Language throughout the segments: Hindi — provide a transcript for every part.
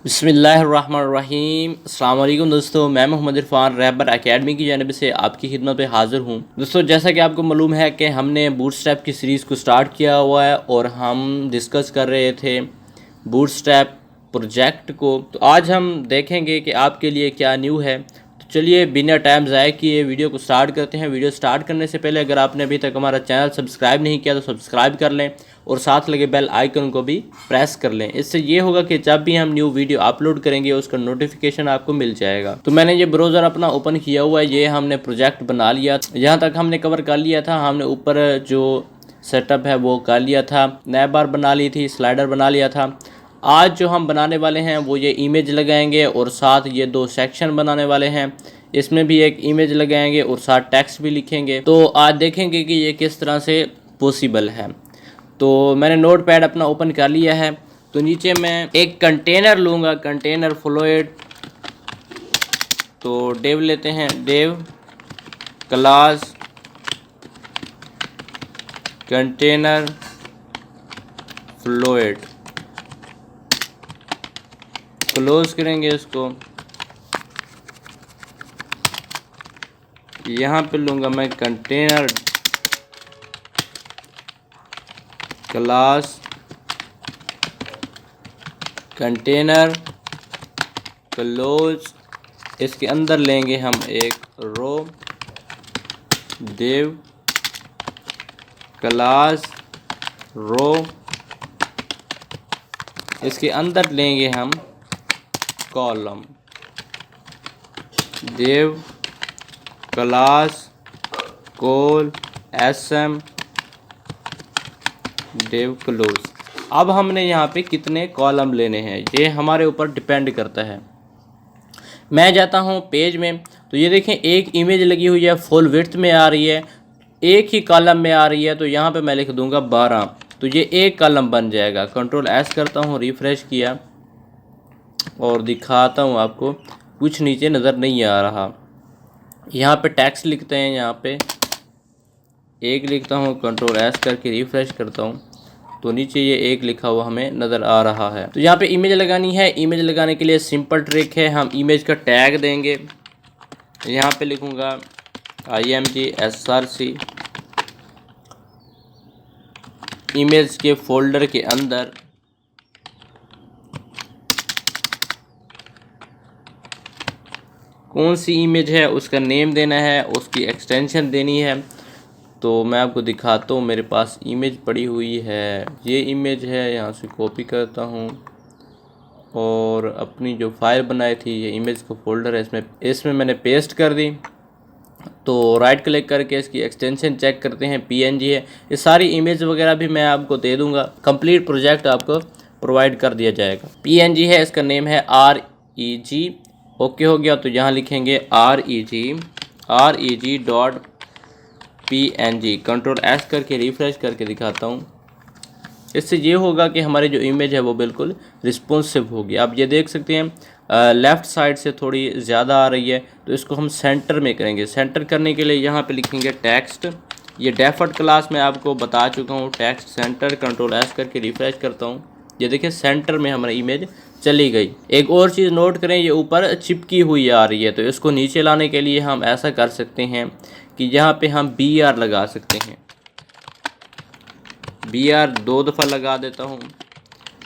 बिस्मिल्लाहिर्रहमानिर्रहीम। अस्सलाम वालेकुम दोस्तों, मैं मोहम्मद इरफान रहबर एकेडमी की जानिब से आपकी खिदमत पे हाज़िर हूँ। दोस्तों, जैसा कि आपको मालूम है कि हमने बूटस्ट्रैप की सीरीज़ को स्टार्ट किया हुआ है और हम डिस्कस कर रहे थे बूटस्ट्रैप प्रोजेक्ट को। तो आज हम देखेंगे कि आपके लिए क्या न्यू है। तो चलिए बिना टाइम ज़ाय किए वीडियो को स्टार्ट करते हैं। वीडियो स्टार्ट करने से पहले अगर आपने अभी तक हमारा चैनल सब्सक्राइब नहीं किया तो सब्सक्राइब कर लें और साथ लगे बेल आइकन को भी प्रेस कर लें। इससे ये होगा कि जब भी हम न्यू वीडियो अपलोड करेंगे उसका नोटिफिकेशन आपको मिल जाएगा। तो मैंने ये ब्राउज़र अपना ओपन किया हुआ है, ये हमने प्रोजेक्ट बना लिया। यहाँ तक हमने कवर कर लिया था। हमने ऊपर जो सेटअप है वो कर लिया था, नैब बार बना ली थी, स्लाइडर बना लिया था। आज जो हम बनाने वाले हैं वो ये इमेज लगाएंगे और साथ ये दो सेक्शन बनाने वाले हैं। इसमें भी एक इमेज लगाएंगे और साथ टेक्स्ट भी लिखेंगे। तो आज देखेंगे कि ये किस तरह से पॉसिबल है। तो मैंने नोट पैड अपना ओपन कर लिया है। तो नीचे मैं एक कंटेनर लूँगा, कंटेनर फ्लोइड। तो डेव लेते हैं, डेव क्लास कंटेनर फ्लोइड, क्लोज करेंगे इसको। यहाँ पे लूँगा मैं कंटेनर क्लास कंटेनर क्लोज। इसके अंदर लेंगे हम एक रो, देव क्लास रो। इसके अंदर लेंगे हम कॉलम, देव क्लास कोल एसएम डेव क्लोज। अब हमने यहाँ पे कितने कॉलम लेने हैं ये हमारे ऊपर डिपेंड करता है। मैं जाता हूँ पेज में, तो ये देखें एक इमेज लगी हुई है, फुल विड्थ में आ रही है, एक ही कॉलम में आ रही है। तो यहाँ पे मैं लिख दूंगा 12। तो ये एक कॉलम बन जाएगा। कंट्रोल एस करता हूँ, रिफ़्रेश किया और दिखाता हूँ आपको। कुछ नीचे नज़र नहीं आ रहा। यहाँ पे टेक्स्ट लिखते हैं, यहाँ पे एक लिखता हूँ, कंट्रोल एस करके रिफ़्रेश करता हूँ तो नीचे ये एक लिखा हुआ हमें नज़र आ रहा है। तो यहाँ पे इमेज लगानी है। इमेज लगाने के लिए सिंपल ट्रिक है, हम इमेज का टैग देंगे। यहाँ पे लिखूँगा imgsrc। इमेज के फोल्डर के अंदर कौन सी इमेज है उसका नेम देना है, उसकी एक्सटेंशन देनी है। तो मैं आपको दिखाता हूँ, मेरे पास इमेज पड़ी हुई है, ये इमेज है। यहाँ से कॉपी करता हूँ और अपनी जो फाइल बनाई थी, ये इमेज का फोल्डर है, इसमें मैंने पेस्ट कर दी। तो राइट क्लिक करके इसकी एक्सटेंशन चेक करते हैं, PNG है। ये सारी इमेज वगैरह भी मैं आपको दे दूँगा, कंप्लीट प्रोजेक्ट आपको प्रोवाइड कर दिया जाएगा। PNG है, इसका नेम है REG। ओके हो गया। तो यहाँ लिखेंगे REG dot PNG। Control S करके रिफ़्रेश करके दिखाता हूँ। इससे ये होगा कि हमारी जो इमेज है वो बिल्कुल रिस्पॉन्सिव होगी। आप ये देख सकते हैं लेफ़्ट साइड से थोड़ी ज़्यादा आ रही है, तो इसको हम सेंटर में करेंगे। सेंटर करने के लिए यहाँ पे लिखेंगे टेक्स्ट। ये डेफर्ट क्लास में आपको बता चुका हूँ, टेक्स्ट सेंटर। कंट्रोल एस करके रिफ़्रेश करता हूँ, ये देखिए सेंटर में हमारी इमेज चली गई। एक और चीज़ नोट करें, ये ऊपर चिपकी हुई आ रही है। तो इसको नीचे लाने के लिए हम ऐसा कर सकते हैं कि यहाँ पे हम BR लगा सकते हैं। BR 2 दफ़ा लगा देता हूँ।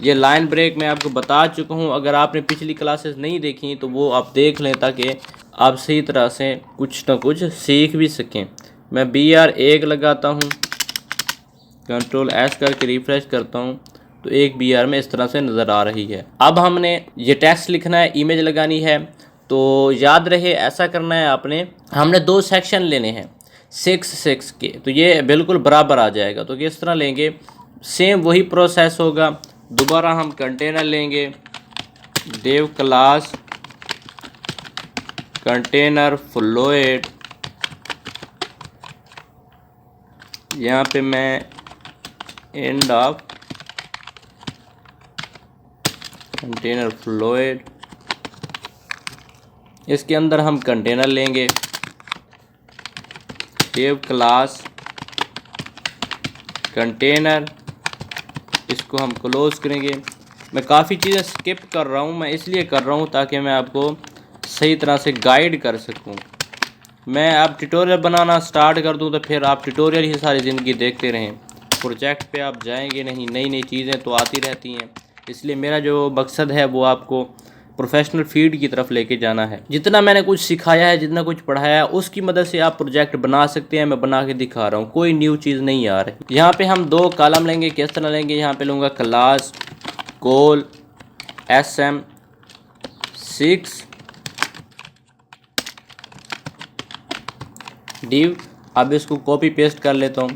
ये लाइन ब्रेक मैं आपको बता चुका हूँ, अगर आपने पिछली क्लासेस नहीं देखी तो वो आप देख लें ताकि आप सही तरह से कुछ ना कुछ सीख भी सकें। मैं BR 1 लगाता हूँ, कंट्रोल एस करके रिफ़्रेश करता हूँ तो एक BR में इस तरह से नज़र आ रही है। अब हमने ये टेक्स्ट लिखना है, इमेज लगानी है। तो याद रहे ऐसा करना है आपने, हमने दो सेक्शन लेने हैं 6 के, तो ये बिल्कुल बराबर आ जाएगा। तो किस तरह लेंगे, सेम वही प्रोसेस होगा। दोबारा हम कंटेनर लेंगे, डेव क्लास कंटेनर फ्लोइड। यहाँ पे मैं एंड ऑफ कंटेनर फ्लोइड, इसके अंदर हम कंटेनर लेंगे, डेव क्लास कंटेनर, इसको हम क्लोज करेंगे। मैं काफ़ी चीज़ें स्किप कर रहा हूँ, मैं इसलिए कर रहा हूँ ताकि मैं आपको सही तरह से गाइड कर सकूँ। मैं अब ट्यूटोरियल बनाना स्टार्ट कर दूँ तो फिर आप ट्यूटोरियल ही सारी ज़िंदगी देखते रहें, प्रोजेक्ट पे आप जाएंगे नहीं। नई नई चीज़ें तो आती रहती हैं, इसलिए मेरा जो मकसद है वो आपको प्रोफेशनल फील्ड की तरफ लेके जाना है। जितना मैंने कुछ सिखाया है, जितना कुछ पढ़ाया है, उसकी मदद से आप प्रोजेक्ट बना सकते हैं। मैं बना के दिखा रहा हूँ, कोई न्यू चीज़ नहीं आ रही। यहाँ पे हम 2 कॉलम लेंगे। किस तरह लेंगे? यहाँ पे लूँगा क्लास कोल SM6 डिव। अब इसको कॉपी पेस्ट कर लेता हूँ।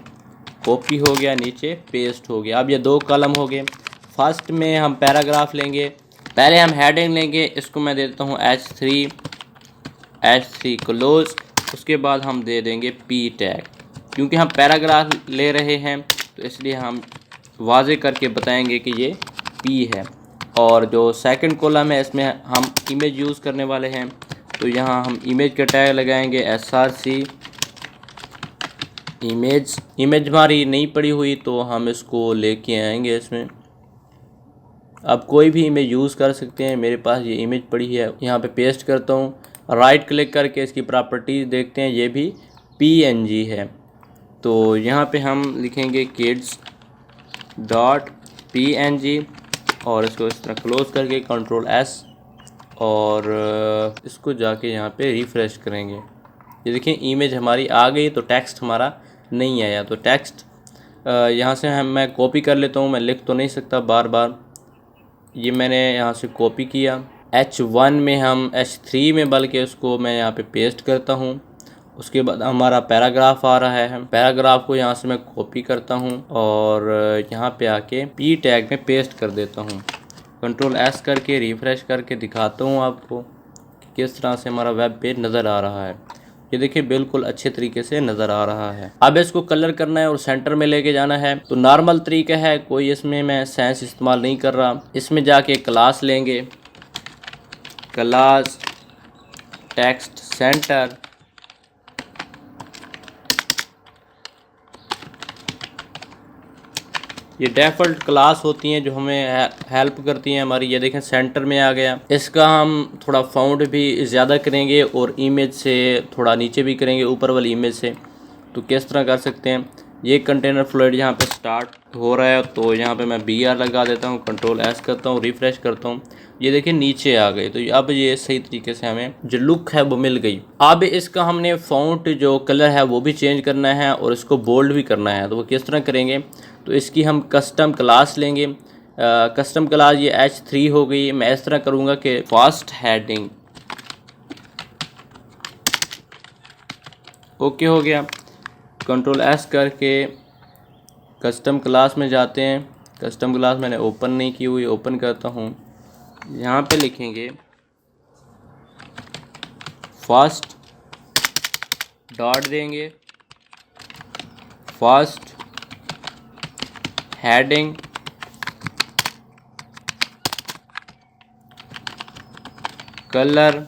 कॉपी हो गया, नीचे पेस्ट हो गया। अब ये 2 कॉलम हो गए। फर्स्ट में हम पैराग्राफ लेंगे। पहले हम हेडिंग लेंगे, इसको मैं दे देता हूँ H3 क्लोज। उसके बाद हम दे देंगे P टैग, क्योंकि हम पैराग्राफ ले रहे हैं तो इसलिए हम वाजे करके बताएंगे कि ये P है। और जो सेकंड कॉलम है इसमें हम इमेज यूज़ करने वाले हैं, तो यहाँ हम इमेज का टैग लगाएंगे SRC इमेज हमारी नहीं पड़ी हुई तो हम इसको लेके आएंगे इसमें। अब कोई भी इमेज यूज़ कर सकते हैं, मेरे पास ये इमेज पड़ी है। यहाँ पे पेस्ट करता हूँ, राइट क्लिक करके इसकी प्रॉपर्टीज़ देखते हैं, ये भी PNG है। तो यहाँ पे हम लिखेंगे kids.png और इसको इस तरह क्लोज करके Ctrl+S और इसको जाके यहाँ पे रिफ़्रेश करेंगे। ये देखिए इमेज हमारी आ गई, तो टेक्स्ट हमारा नहीं आया। तो टेक्स्ट यहाँ से मैं कॉपी कर लेता हूँ, मैं लिख तो नहीं सकता बार बार। ये मैंने यहाँ से कॉपी किया। H1 में हम H3 में बल्कि उसको मैं यहाँ पे पेस्ट करता हूँ। उसके बाद हमारा पैराग्राफ आ रहा है, पैराग्राफ को यहाँ से मैं कॉपी करता हूँ और यहाँ पे आके P टैग में पेस्ट कर देता हूँ। Ctrl+S करके रिफ़्रेश करके दिखाता हूँ आपको कि किस तरह से हमारा वेब पेज नज़र आ रहा है। ये देखिए बिल्कुल अच्छे तरीके से नज़र आ रहा है। अब इसको कलर करना है और सेंटर में लेके जाना है। तो नॉर्मल तरीका है, कोई इसमें मैं सेंस इस्तेमाल नहीं कर रहा। इसमें जाके क्लास लेंगे, क्लास टेक्स्ट सेंटर, ये डिफ़ॉल्ट क्लास होती हैं जो हमें हेल्प करती हैं हमारी। ये देखें सेंटर में आ गया। इसका हम थोड़ा फाउंड भी ज़्यादा करेंगे और इमेज से थोड़ा नीचे भी करेंगे, ऊपर वाली इमेज से। तो किस तरह कर सकते हैं? ये कंटेनर फ्लोइड यहाँ पे स्टार्ट हो रहा है, तो यहाँ पे मैं BR लगा देता हूँ, Ctrl+S करता हूँ, रिफ़्रेश करता हूँ। ये देखिए नीचे आ गई। तो अब ये सही तरीके से हमें जो लुक है वो मिल गई। अब इसका हमने फ़ॉन्ट जो कलर है वो भी चेंज करना है और इसको बोल्ड भी करना है। तो वो किस तरह करेंगे? तो इसकी हम कस्टम क्लास लेंगे। कस्टम क्लास ये H3 हो गई। मैं इस तरह करूँगा कि फर्स्ट हेडिंग ओके हो गया। Ctrl+S करके कस्टम क्लास में जाते हैं। कस्टम क्लास मैंने ओपन नहीं की हुई, ओपन करता हूँ। यहाँ पे लिखेंगे फर्स्ट डॉट देंगे, फर्स्ट हेडिंग, कलर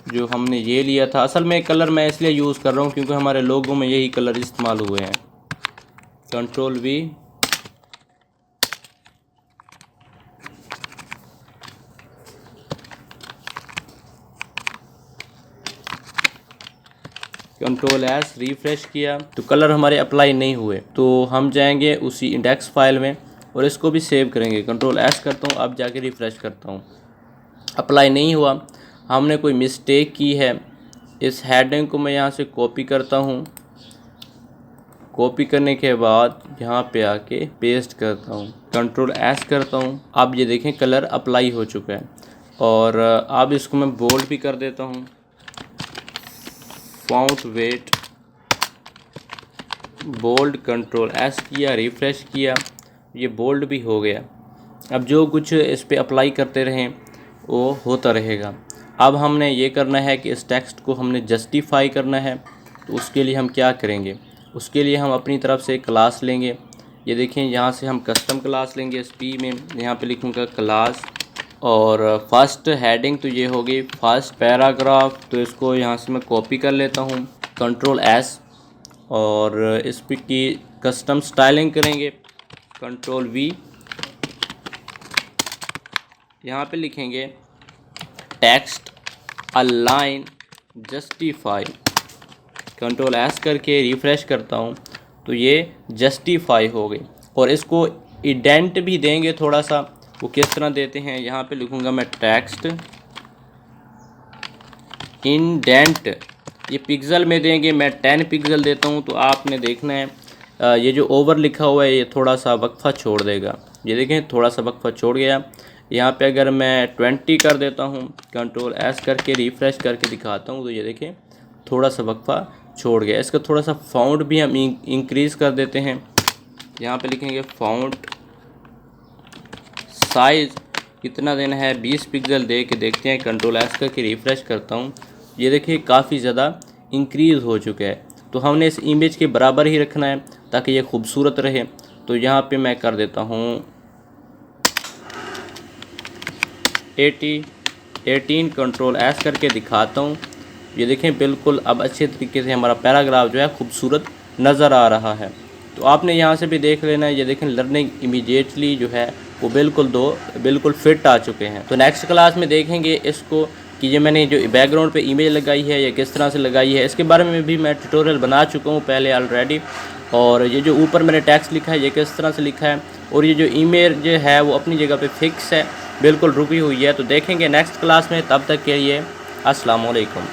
जो हमने ये लिया था। असल में कलर मैं इसलिए यूज़ कर रहा हूँ क्योंकि हमारे लोगों में यही कलर इस्तेमाल हुए हैं। Ctrl+V, Ctrl+S, रिफ़्रेश किया तो कलर हमारे अप्लाई नहीं हुए। तो हम जाएंगे उसी इंडेक्स फाइल में और इसको भी सेव करेंगे। Ctrl+S करता हूँ, अब जाके रिफ़्रेश करता हूँ, अप्लाई नहीं हुआ। हमने कोई मिस्टेक की है। इस हेडिंग को मैं यहाँ से कॉपी करता हूँ, कॉपी करने के बाद यहाँ पे आके पेस्ट करता हूँ, Ctrl+S करता हूँ। अब ये देखें कलर अप्लाई हो चुका है। और अब इसको मैं बोल्ड भी कर देता हूँ, फॉन्ट वेट बोल्ड, Ctrl+S किया, रिफ़्रेश किया, ये बोल्ड भी हो गया। अब जो कुछ इस पे अप्लाई करते रहें वो होता रहेगा। अब हमने ये करना है कि इस टेक्स्ट को हमने जस्टिफाई करना है। तो उसके लिए हम क्या करेंगे? उसके लिए हम अपनी तरफ से क्लास लेंगे। ये देखें यहाँ से हम कस्टम क्लास लेंगे। इस P में यहाँ पे लिखूँगा क्लास और फर्स्ट हेडिंग तो ये होगी फर्स्ट पैराग्राफ। तो इसको यहाँ से मैं कॉपी कर लेता हूँ, Ctrl+S और इस पे की कस्टम स्टाइलिंग करेंगे, Ctrl+V यहाँ पे लिखेंगे text align justify, control S करके रिफ़्रेश करता हूँ तो ये जस्टिफाई हो गई। और इसको इंडेंट भी देंगे थोड़ा सा, वो किस तरह देते हैं, यहाँ पे लिखूँगा मैं टेक्स्ट इंडेंट, ये पिक्सल में देंगे, मैं 10 पिक्सल देता हूँ। तो आपने देखना है ये जो ओवर लिखा हुआ है ये थोड़ा सा वक्फा छोड़ देगा, ये देखें थोड़ा सा वक्फा छोड़ गया। यहाँ पे अगर मैं 20 कर देता हूँ, कंट्रोल एस करके रिफ़्रेश करके दिखाता हूँ तो ये देखें थोड़ा सा वक्फा छोड़ गया। इसका थोड़ा सा फ़ॉन्ट भी हम इंक्रीज़ कर देते हैं। यहाँ पे लिखेंगे फ़ॉन्ट साइज़ कितना देना है, 20 पिक्सल दे के देखते हैं। कंट्रोल एस करके रिफ़्रेश करता हूँ, ये देखिए काफ़ी ज़्यादा इंक्रीज़ हो चुका है। तो हमने इस इमेज के बराबर ही रखना है ताकि ये खूबसूरत रहे। तो यहाँ पे मैं कर देता हूँ 18, कंट्रोल एस करके दिखाता हूँ। ये देखें बिल्कुल अब अच्छे तरीके से हमारा पैराग्राफ जो है खूबसूरत नज़र आ रहा है। तो आपने यहाँ से भी देख लेना है, ये देखें लर्निंग इमीडिएटली जो है वो बिल्कुल फिट आ चुके हैं। तो नेक्स्ट क्लास में देखेंगे इसको कि ये मैंने जो बैकग्राउंड पे इमेज लगाई है ये किस तरह से लगाई है, इसके बारे में भी मैं ट्यूटोरियल बना चुका हूँ पहले ऑलरेडी। और ये जो ऊपर मैंने टेक्स्ट लिखा है ये किस तरह से लिखा है, और ये जो इमेज जो है वो अपनी जगह पे फिक्स है, बिल्कुल रुकी हुई है। तो देखेंगे नेक्स्ट क्लास में, तब तक के लिए अस्सलाम वालेकुम।